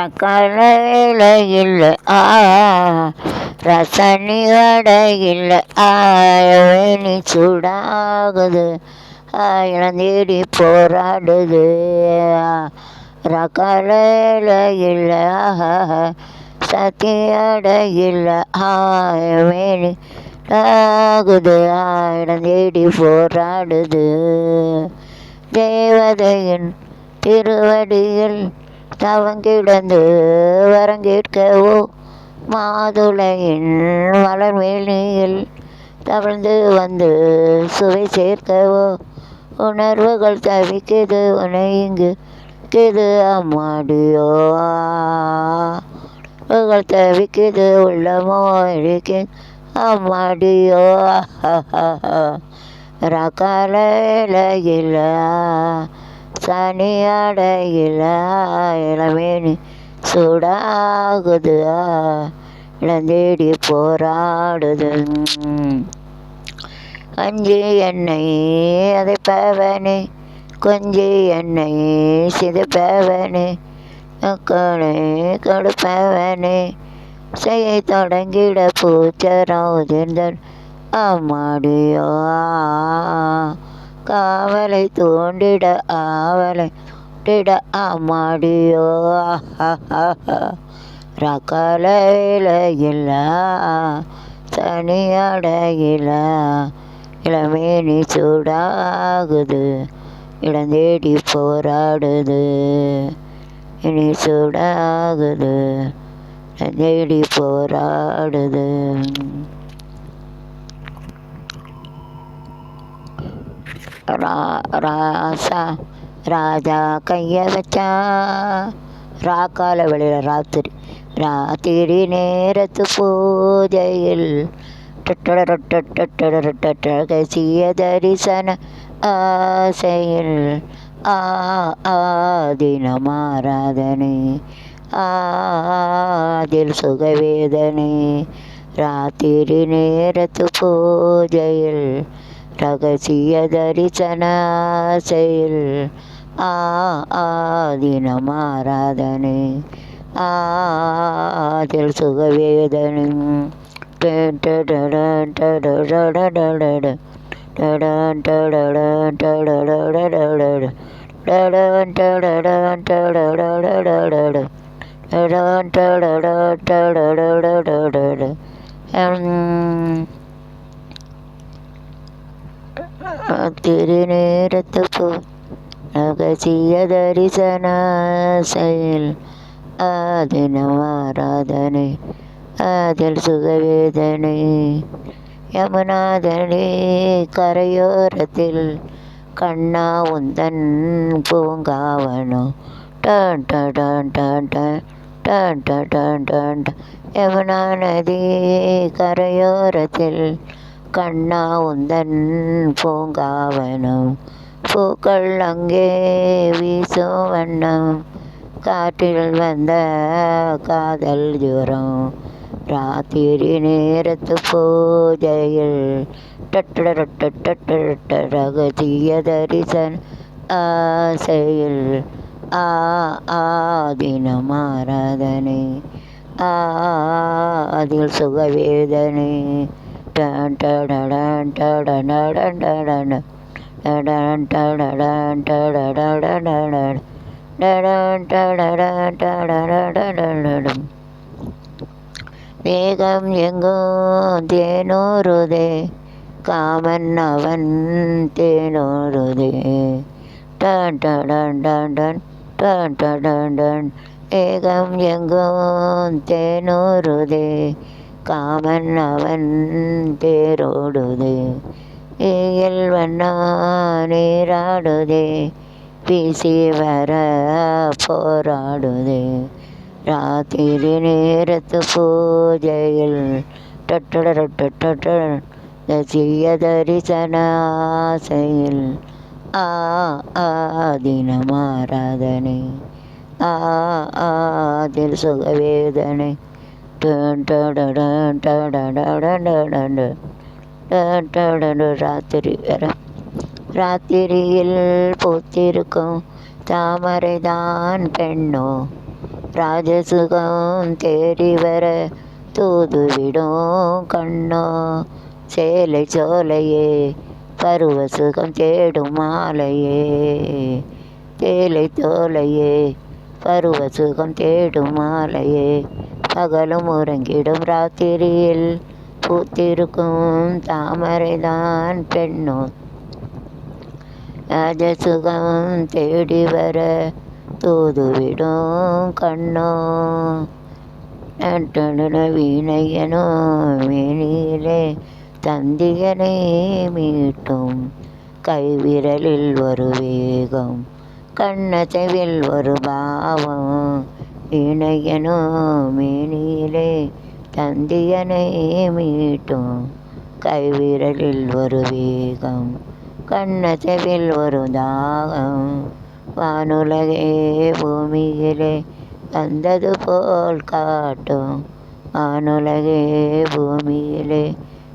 ரக்கலையில் ரசனி வடையில் வேணி சூடாகுது இளந்தேடி போராடுது ரக்கலையில் சத்தியடையில் வேணி ஆகுது இளந்தேடி போராடுது தேவதையின் திருவடியில் தவங்கிடந்து வரங்கேற்கவோ மாதுளையின் மலர்மேனியில் தவழ்ந்து வந்து சுவை சேர்க்கவோ உணர்வுகள் தவிக்குது உனை இங்கு கிது அம்மாடியோ உணர்வுகள் தவிக்குது உள்ளமோ இருக்கு அம்மாடியோ ரக்கலையில் சனி அடையில் இளமேனி சூடாகுது இளந்தேடி போராடுது அஞ்சி என்னை அதைப்பவனே கொஞ்சி என்னை சிதைப்பவனே மக்களை கொடுப்பவனே செய்ய தொடங்கிட பூச்சரவுதிர்ந்தன் அம்மாடியோ காவலை தூண்டிட ஆவலை திட அம்மாடியோ ரக்கலையில் சனி அடையில் இளமேனி சூடாகுது இளந்தேடி போராடுது இனி சூடாகுது இளந்தேடி போராடுது ராசா ராஜா கைய வச்சா ராக்கால வெளியில் ராத்திரி நேரத்து பூஜையில் கசிய தரிசன ஆசையில் தினமாராதனை அதில் சுகவேதனை ராத்திரி நேரத்து பூஜையில் ரகசிய தரிசன ஆசையில் தினமாராதனை அதில் சுகவேதனை திருநேரத்து போ ரகசிய தரிசன செயல் தினம் ஆராதனை அதில் சுகவேதனை யமுனாதனி கரையோரத்தில் கண்ணா உந்தன் பூங்காவனோ டன் டன் டன் டன் டன் டன் டன் டன் யமுனா நதி கரையோரத்தில் கண்ணா உந்தன் பூங்காவனம் பூக்கள் அங்கே வீசும் வண்ணம் காற்றில் வந்த காதல் ஜுரம் ராத்திரி நேரத்து பூஜையில் ரகசிய தரிசன ஆசையில் தினம் ஆராதனை அதில் சுகவேதனை டன் டடன் டடன் டடன் வேகம் எங்கும் தேனூருதே காமன் அவன் தேனூருதே டன் டன் டன் டன் டன் டன் டன் வேகம் எங்கும் தேனூருதே காமன் அவன் தேரோடுதே ஏயல் வண்ணா நீராடுதே வீசி வர போராடுதே ராத்திரி நேரத்து பூஜையில் ரகசிய தரிசன ஆசையில் தினம் ஆராதனை அதில் சுகவேதனை ராத்திரி வர ராத்திரியில் பூத்திருக்கும் தாமரைதான் பெண்ணோ ராஜசுகம் தேடி வர தூதுவிடும் கண்ணோ. சேலை சோலையே பருவசுகம் தேடும் மாலையே. சேலை சோலையே பருவசுகம் தேடும் மாலையே. பகலும் உறங்கிடும் ராத்திரியில் பூத்திருக்கும் தாமரைதான் பெண்ணோ. ராஜசுகம் தேடி வர தூதுவிடும் கண்ணோ. வீணையனோ மேனியிலே தந்தியனை மீட்டும். கைவிரலில் ஒரு வேகம் கண்ணசைவில் ஒரு பாவம். வீணையனோ மேனியிலே தந்தியனை மீட்டும். கைவிரலில் ஒரு வேகம் கண்ணசைவில் ஒரு தாகம். வானுலகே பூமியிலே வந்தது போல் காட்டும். வானுலகே பூமியிலே